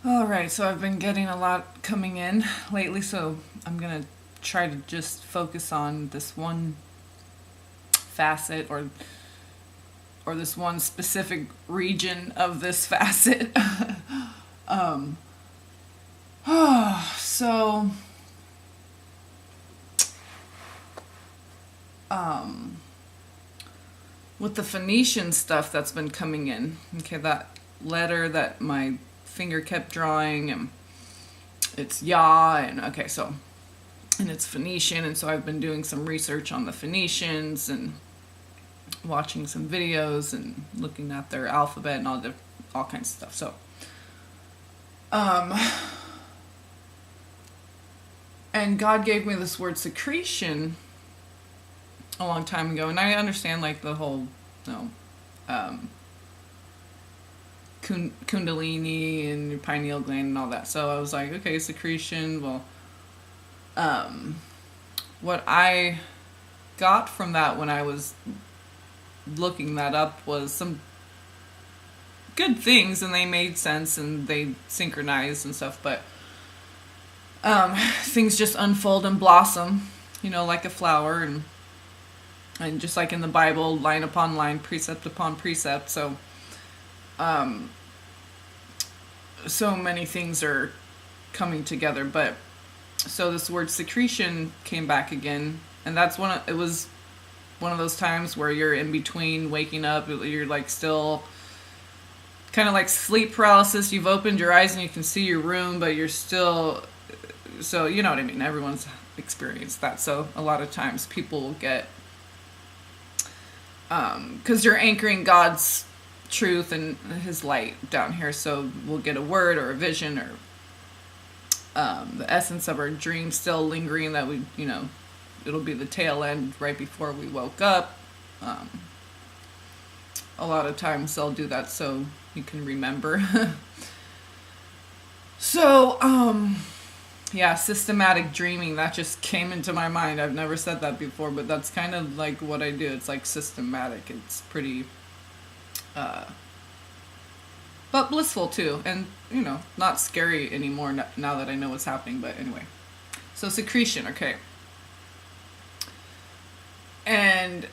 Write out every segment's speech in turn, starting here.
All right, so I've been getting a lot coming in lately, so I'm going to try to just focus on this one facet or this one specific region of this facet. um, so um, with the Phoenician stuff that's been coming in, okay, that letter that my finger kept drawing, and it's Ya, and okay, so, and it's Phoenician, and so I've been doing some research on the Phoenicians and watching some videos and looking at their alphabet and all kinds of stuff. So, and God gave me this word secretion a long time ago, and I understand like the whole, kundalini and your pineal gland and all that. So I was like, okay, secretion. Well, what I got from that when I was looking that up was some good things, and they made sense and they synchronized and stuff. But things just unfold and blossom, like a flower, and just like in the Bible, line upon line, precept upon precept. So so many things are coming together. But so this word secretion came back again, and it was one of those times where you're in between waking up, you're like still kind of like sleep paralysis. You've opened your eyes and you can see your room, but you're still, so you know what I mean, everyone's experienced that. So a lot of times people will get, because you're anchoring God's truth and his light down here, so we'll get a word or a vision or the essence of our dream still lingering, that we, it'll be the tail end right before we woke up. A lot of times they'll do that so you can remember. So yeah, systematic dreaming, that just came into my mind. I've never said that before, but that's kind of like what I do. It's like systematic. It's pretty but blissful too, and not scary anymore now that I know what's happening. But anyway, so secretion, okay. And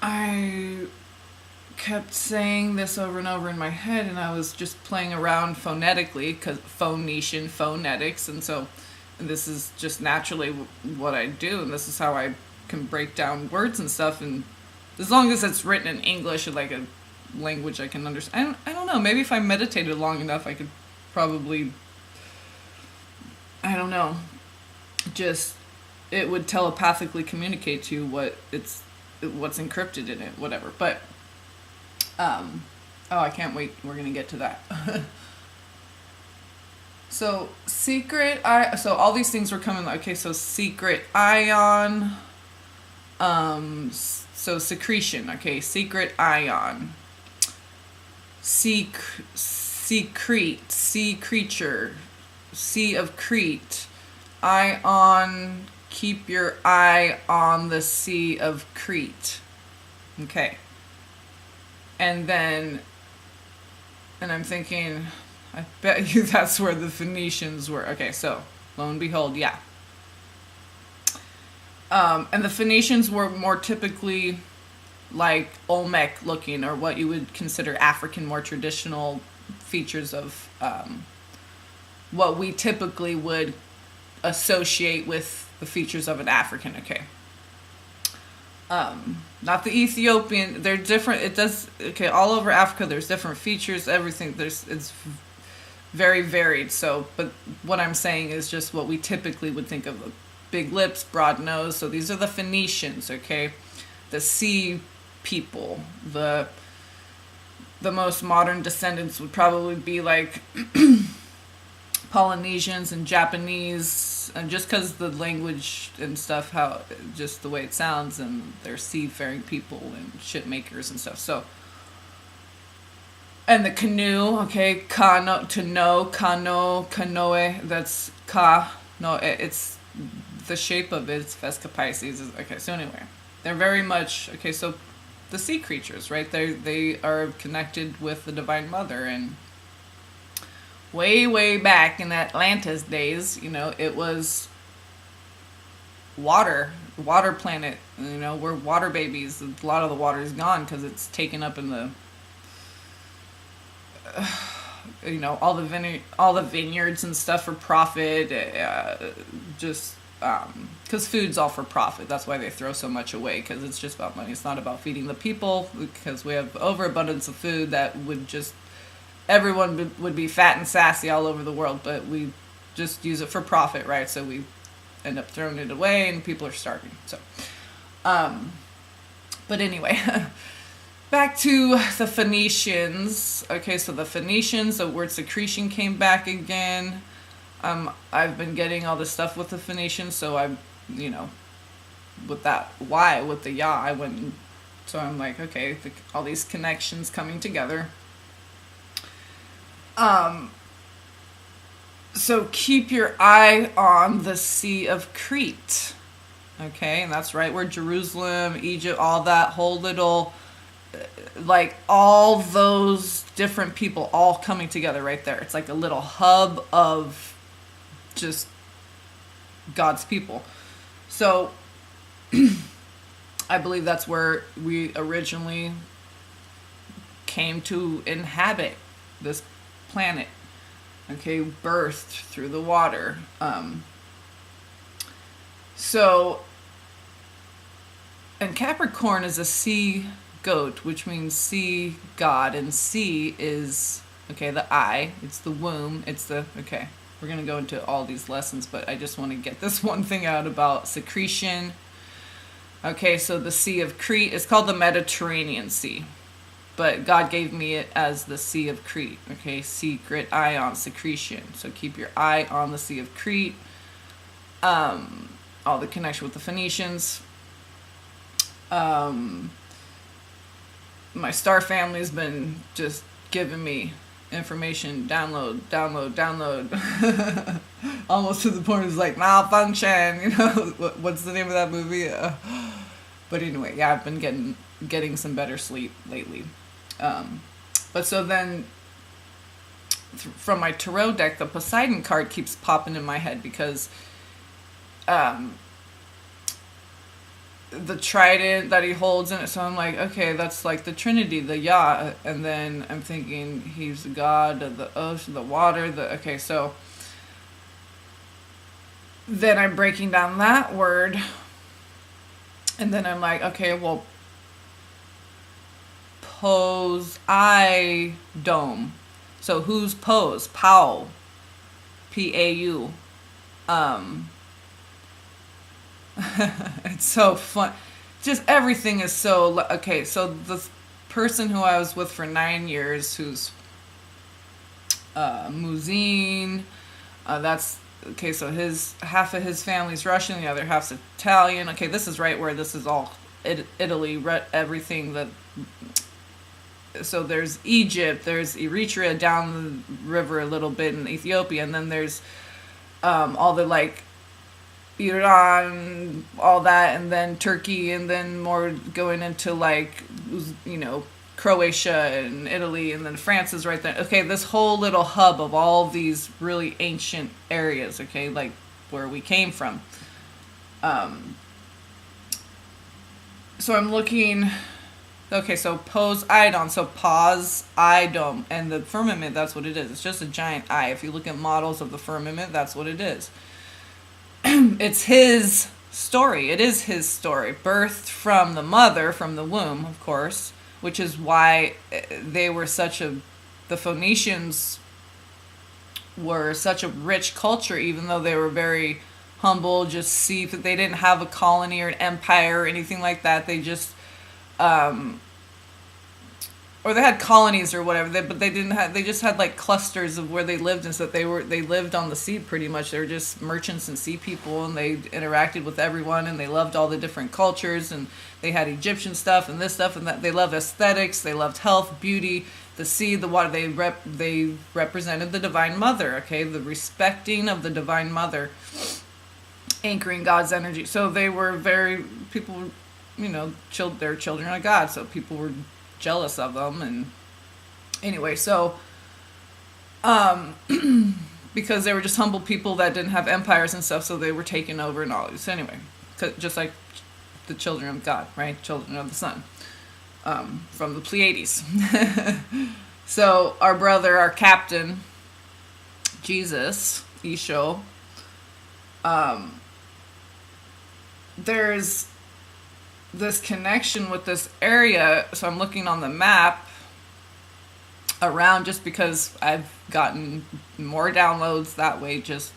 I kept saying this over and over in my head, and I was just playing around phonetically, because Phoenician phonetics, and so this is just naturally what I do, and this is how I can break down words and stuff. And as long as it's written in English or like a language I can understand. I don't know, maybe if I meditated long enough I could probably, I don't know, just, it would telepathically communicate to you what's encrypted in it, whatever. But oh, I can't wait, we're gonna get to that. So so all these things were coming. Okay, so secret ion, so secretion, okay, secret ion, secrete, sea creature, sea of Crete, ion, keep your eye on the Sea of Crete. Okay. And I'm thinking, I bet you that's where the Phoenicians were. Okay, so lo and behold, yeah. And the Phoenicians were more typically like Olmec looking, or what you would consider African, more traditional features of what we typically would associate with the features of an African, okay. Not the Ethiopian, they're different, all over Africa there's different features, everything, it's very varied. So, but what I'm saying is just what we typically would think of: big lips, broad nose. So these are the Phoenicians, okay? The sea people. The most modern descendants would probably be like Polynesians and Japanese, and just because the language and stuff, how just the way it sounds, and they're seafaring people and ship makers and stuff. So, and the canoe, okay, kano, to know, kano, kanoe, that's ka, no, it's the shape of it's Vesca Pisces. Okay, so anyway, they're very much, okay, so the sea creatures, right? They are connected with the Divine Mother. And way back in Atlantis days, it was water planet. We're water babies. A lot of the water is gone because it's taken up in the all the vineyards and stuff for profit. Just because food's all for profit. That's why they throw so much away, because it's just about money. It's not about feeding the people, because we have overabundance of food that would just, everyone would be fat and sassy all over the world, but we just use it for profit, right? So we end up throwing it away and people are starving. So, but anyway, back to the Phoenicians. Okay, so the Phoenicians, the word secretion came back again. I've been getting all this stuff with the Phoenicians, so with that Y, with the Ya, I went, so I'm like, okay, all these connections coming together. So keep your eye on the Sea of Crete. Okay, and that's right where Jerusalem, Egypt, all that whole little, like all those different people all coming together right there. It's like a little hub of just God's people. So I believe that's where we originally came to inhabit this planet. Okay, birthed through the water. And Capricorn is a sea goat, which means sea god, and sea is, the eye, it's the womb, we're going to go into all these lessons, but I just want to get this one thing out about secretion. Okay, so the Sea of Crete is called the Mediterranean Sea, but God gave me it as the Sea of Crete. Okay, secret eye on secretion. So keep your eye on the Sea of Crete. All the connection with the Phoenicians. My star family has been just giving me information, download. Almost to the point it's like malfunction. What's the name of that movie? But anyway, yeah, I've been getting some better sleep lately. But so then from my tarot deck, the Poseidon card keeps popping in my head because the trident that he holds in it. So I'm like, okay, that's like the Trinity, the Ya. And then I'm thinking he's the God of the ocean, the water, so then I'm breaking down that word. And then I'm like, okay, well, Poseidon. So who's Pose? Pau. P-A-U. It's so fun. Just everything is so... Okay, so the person who I was with for 9 years, who's Muzine, that's... Okay, so half of his family's Russian, the other half's Italian. Okay, this is right where this is all Italy, everything that... So there's Egypt, there's Eritrea down the river a little bit in Ethiopia, and then there's all the Iran, all that, and then Turkey, and then more going into Croatia and Italy, and then France is right there. Okay, this whole little hub of all these really ancient areas, okay, like where we came from. So I'm looking... Okay, so Poseidon, so Poseidon, and the firmament, that's what it is. It's just a giant eye. If you look at models of the firmament, that's what it is. It's his story. It is his story. Birthed from the mother, from the womb, of course, which is why they were the Phoenicians were such a rich culture, even though they were very humble, they didn't have a colony or an empire or anything like that. They just... or they had colonies or whatever, but they just had like clusters of where they lived, and so they lived on the sea pretty much. They were just merchants and sea people, and they interacted with everyone, and they loved all the different cultures, and they had Egyptian stuff and this stuff and that. They loved aesthetics, they loved health, beauty, the sea, the water. They represented the Divine Mother, okay, the respecting of the Divine Mother, anchoring God's energy. So they were people they're children of God, so people were jealous of them. And anyway, so because they were just humble people that didn't have empires and stuff, so they were taken over and all this. Anyway, just like the children of God, right? Children of the sun, from the Pleiades. So our brother, our captain, Jesus, Eashoa, there's this connection with this area. So I'm looking on the map around, just because I've gotten more downloads that way, just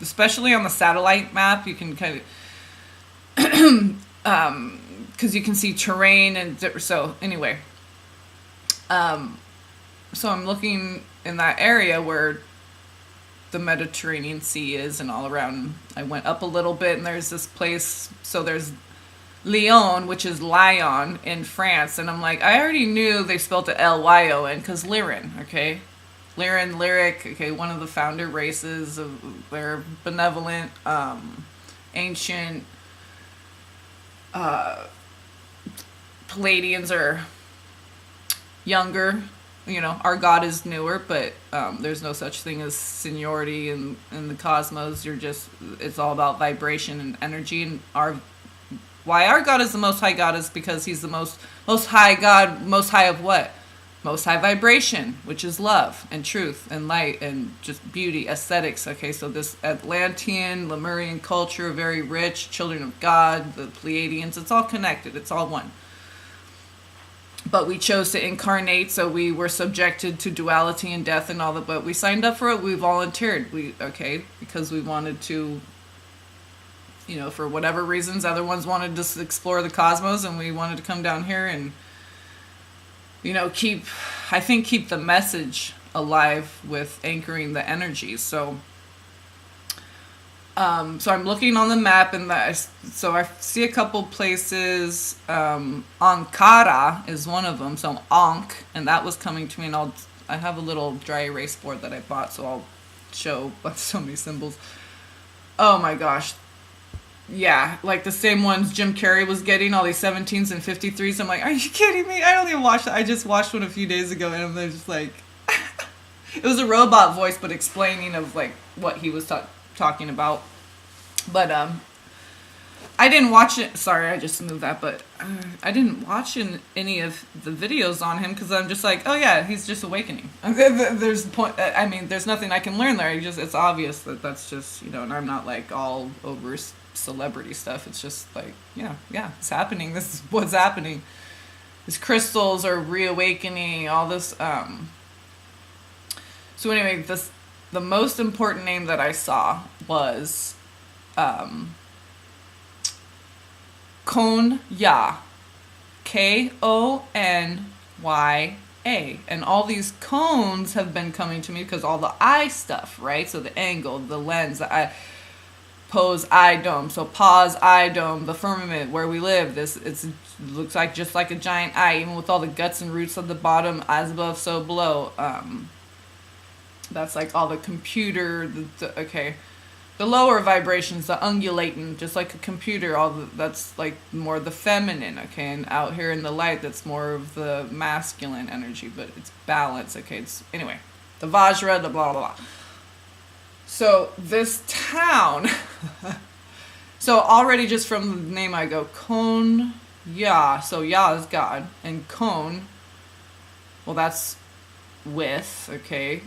especially on the satellite map. You can kind of because you can see terrain. And so anyway, so I'm looking in that area where the Mediterranean Sea is, and all around. I went up a little bit, and there's this place. So there's Lyon, which is Lyon in France, and I'm like, I already knew they spelled it Lyon because Lyran, okay, Lyran, lyric, okay, one of the founder races of, they're benevolent, ancient. Pleiadians are younger. Our God is newer, but there's no such thing as seniority in the cosmos. It's all about vibration and energy. And why our God is the Most High God is because He's the most high God. Most high of what? Most high vibration, which is love and truth and light and just beauty, aesthetics. Okay, so this Atlantean Lemurian culture, very rich, children of God, the Pleiadians, it's all connected. It's all one. But we chose to incarnate, so we were subjected to duality and death and all that. But we signed up for it. We volunteered. Because we wanted to, for whatever reasons, other ones wanted to explore the cosmos, and we wanted to come down here and, keep the message alive with anchoring the energies. So I'm looking on the map, and so I see a couple places. Ankara is one of them. So Ankh, and that was coming to me, and I have a little dry erase board that I bought, so I'll show so many symbols. Oh my gosh. Yeah, like the same ones Jim Carrey was getting, all these 17s and 53s. I'm like, are you kidding me? I don't even watch that. I just watched one a few days ago, and they're just like, it was a robot voice, but explaining of like what he was talking about. But I didn't watch it. Sorry, I just moved that. But I didn't watch any of the videos on him because I'm just like, oh yeah, he's just awakening. There's there's nothing I can learn there. It's obvious that that's just and I'm not like all over celebrity stuff. It's just like yeah, it's happening. This is what's happening. These crystals are reawakening. All this. So anyway, the most important name that I saw was Kon Ya, Konya, and all these cones have been coming to me because all the eye stuff, right? So the angle, the lens, the eye, pose, eye dome. So pause, eye dome, the firmament where we live. It looks like just like a giant eye, even with all the guts and roots at the bottom, eyes above, so below. That's like all the computer. The lower vibrations, the undulating, just like a computer, that's like more the feminine, okay? And out here in the light, that's more of the masculine energy, but it's balance, okay? Anyway, the Vajra, the blah, blah, blah. So this town, so already just from the name I go, Kon Ya, so Ya is God, and Kon, well, that's with, okay?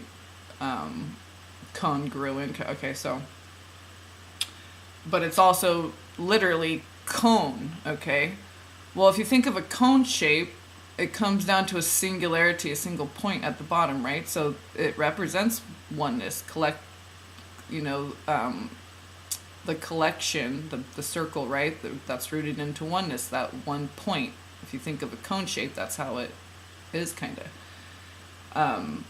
Congruent, okay, so... But it's also literally cone, okay? Well, if you think of a cone shape, it comes down to a singularity, a single point at the bottom, right? So it represents oneness, the collection, the circle, right? That's rooted into oneness, that one point. If you think of a cone shape, that's how it is, kind of. And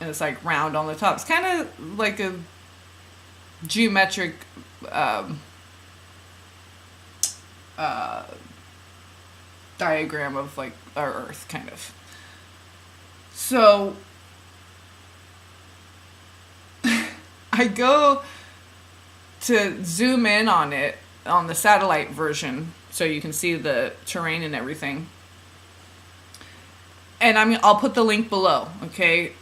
it's like round on the top. It's kind of like a geometric diagram of like our Earth, kind of. So I go to zoom in on it, on the satellite version, so you can see the terrain and everything. And I'll put the link below, okay?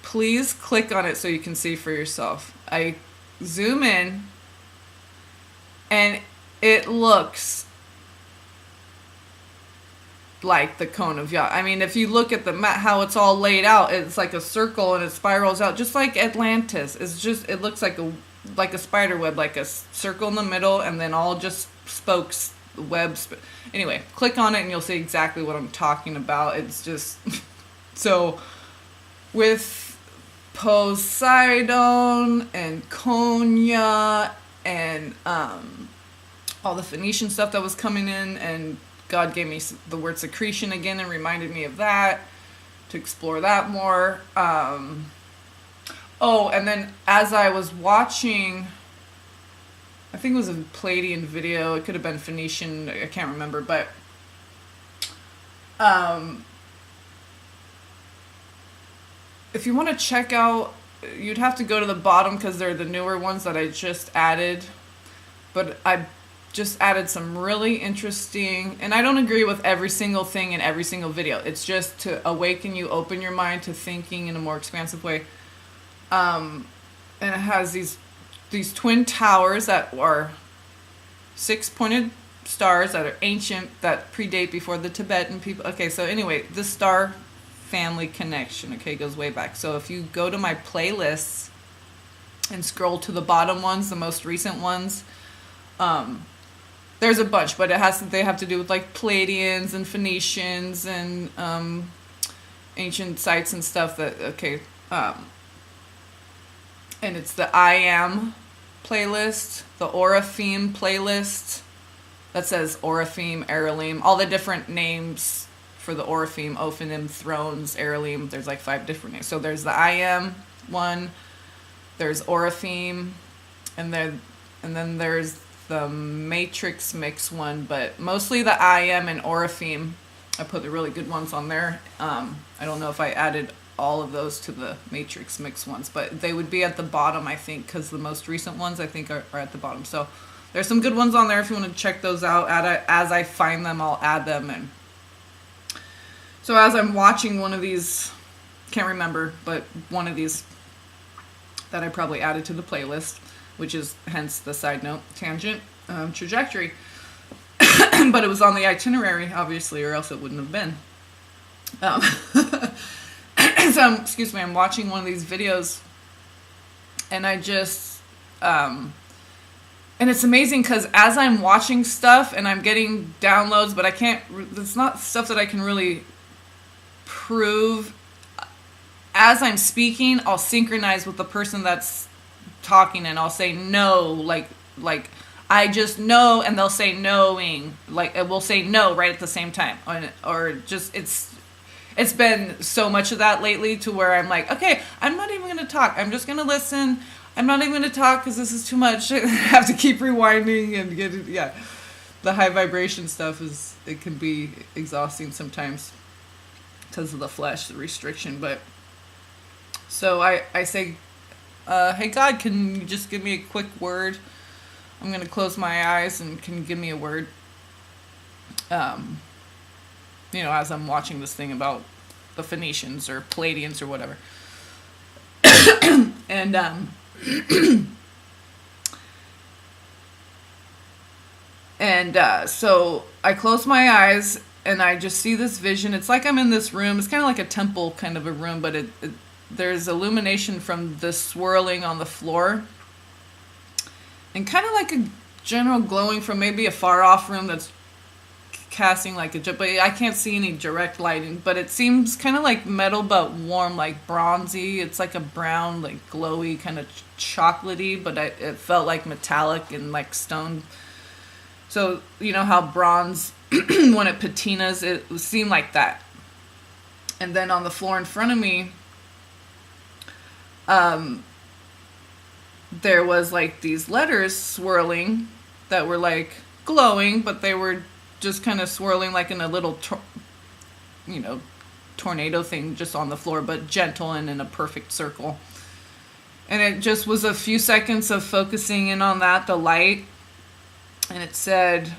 Please click on it so you can see for yourself. I zoom in, and it looks like the Kon Ya. I mean, if you look at the map, how it's all laid out, it's like a circle and it spirals out, just like Atlantis. It looks like a spider web, like a circle in the middle, and then all just spokes, webs. Anyway, click on it and you'll see exactly what I'm talking about. It's just so with Poseidon and Konya and all the Phoenician stuff that was coming in, and God gave me the word secretion again and reminded me of that to explore that more. Oh, and then as I was watching, I think it was a Pleiadian video. It could have been Phoenician. I can't remember, but if you want to check out, you'd have to go to the bottom because they're the newer ones that I just added. But I just added some really interesting, and I don't agree with every single thing in every single video. It's just to awaken you, open your mind to thinking in a more expansive way. And it has these twin towers that are 6-pointed stars that are ancient, that predate before the Tibetan people. Okay, so anyway, this star family connection, okay, goes way back. So if you go to my playlists and scroll to the bottom ones, the most recent ones, there's a bunch, but they have to do with like Pleiadians and Phoenicians and ancient sites and stuff that, okay, and it's the I Am playlist, the Orapheme playlist that says Orapheme, Aralim, all the different names for the Orapheme, Ophanim, Thrones, Aralim. There's like 5 different names. So there's the I Am one, there's Orapheme, and then there's the Matrix Mix one, but mostly the I Am and Orapheme. I put the really good ones on there. I don't know if I added all of those to the Matrix Mix ones, but they would be at the bottom, I think, because the most recent ones, I think, are at the bottom. So there's some good ones on there if you want to check those out. As I find them, I'll add them. And so as I'm watching one of these, can't remember, but one of these that I probably added to the playlist, which is hence the side note, tangent, trajectory. But it was on the itinerary, obviously, or else it wouldn't have been. So, excuse me, I'm watching one of these videos, and I just, and it's amazing because as I'm watching stuff and I'm getting downloads, but it's not stuff that I can really prove. As I'm speaking, I'll synchronize with the person that's talking, and I'll say no, like I just know, and they'll say knowing, like we'll say no right at the same time, or just it's been so much of that lately to where I'm like, okay, I'm not even going to talk. I'm just going to listen. I'm not even going to talk because this is too much. I have to keep rewinding and get it. Yeah, the high vibration stuff it can be exhausting sometimes because of the flesh, the restriction. But so I say, hey God, can you just give me a quick word? I'm going to close my eyes, and can you give me a word? As I'm watching this thing about the Phoenicians or Pleiadians or whatever. And so I close my eyes and I just see this vision. It's like I'm in this room. It's kind of like a temple kind of a room, but there's illumination from the swirling on the floor. And kind of like a general glowing from maybe a far off room that's casting like but I can't see any direct lighting, but it seems kind of like metal but warm, like bronzy. It's like a brown, like glowy, kind of chocolatey, but it felt like metallic and like stone. So you know how bronze when it patinas, it seemed like that. And then on the floor in front of me, there was like these letters swirling that were like glowing, but they were just kind of swirling like in a little tornado thing just on the floor, but gentle and in a perfect circle. And it just was a few seconds of focusing in on that, the light, and it said,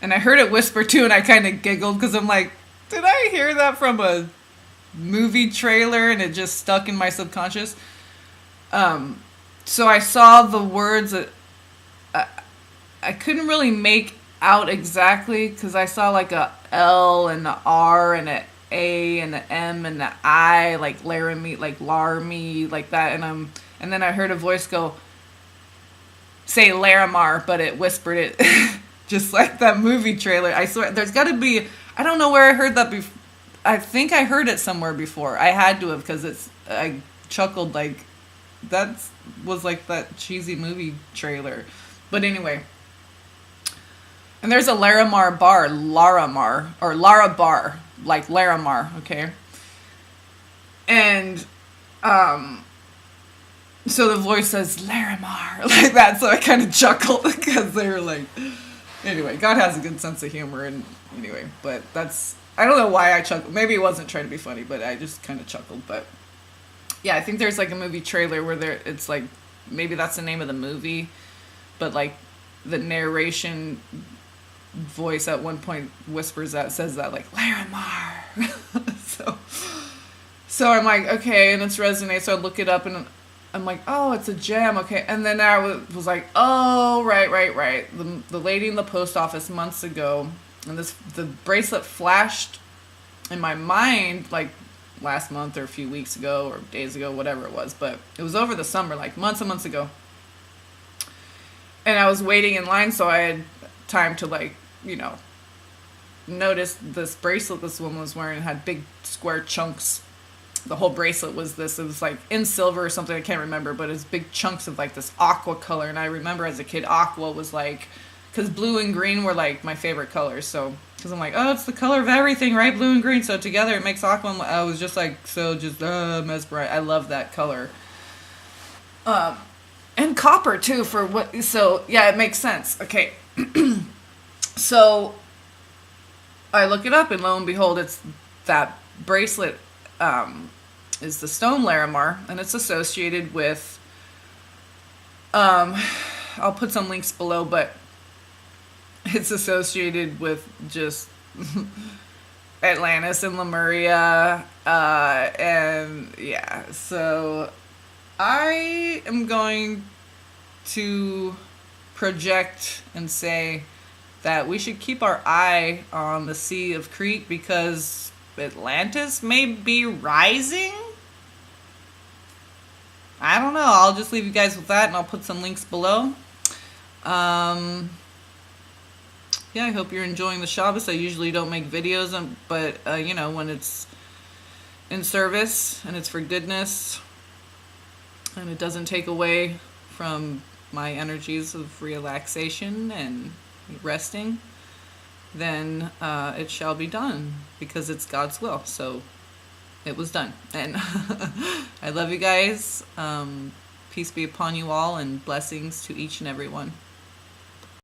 and I heard it whisper too, and I kind of giggled because I'm like, did I hear that from a movie trailer? And it just stuck in my subconscious. So I saw the words that I couldn't really make out exactly because I saw like a L and a R and a A and a M and a I, like Laramie, like Larmy, like that. And then I heard a voice go, say Laramar, but it whispered it just like that movie trailer. I swear, there's got to be, I don't know where I heard that before. I think I heard it somewhere before. I had to have, because I chuckled like, that was like that cheesy movie trailer. But anyway. And there's a Laramar bar, Laramar, or Lara bar, like Laramar, okay? And, so the voice says, Laramar, like that, so I kind of chuckled, because they were like, anyway, God has a good sense of humor, and anyway, but that's, I don't know why I chuckled, maybe it wasn't trying to be funny, but I just kind of chuckled, but, yeah, I think there's like a movie trailer where it's like, maybe that's the name of the movie, but like, the narration voice at one point whispers that, says that, like, Laramar, so I'm like, okay, and it's resonates, so I look it up, and I'm like, oh, it's a gem, okay. And then I was like, oh, right. The lady in the post office months ago, and the bracelet flashed in my mind, like, last month or a few weeks ago or days ago, whatever it was. But it was over the summer, like, months and months ago. And I was waiting in line, so I had time to, like, you know, notice this bracelet this woman was wearing had big square chunks. The whole bracelet was this, it was like in silver or something, I can't remember, but it's big chunks of like this aqua color. And I remember as a kid, aqua was like, because blue and green were like my favorite colors. So, because I'm like, oh, it's the color of everything, right? Blue and green. So together it makes aqua. And I was just like, so just mesmerized. I love that color. And copper too for what, so yeah, it makes sense. Okay. So I look it up and lo and behold, it's that bracelet, is the stone Larimar, and it's associated with, I'll put some links below, but it's associated with just Atlantis and Lemuria, and yeah, so I am going to project and say that we should keep our eye on the Sea of Crete because Atlantis may be rising? I don't know. I'll just leave you guys with that, and I'll put some links below. Yeah, I hope you're enjoying the Shabbos. I usually don't make videos, but, you know, when it's in service and it's for goodness and it doesn't take away from my energies of relaxation and resting, then it shall be done because it's God's will. So it was done. And I love you guys. Peace be upon you all and blessings to each and every one.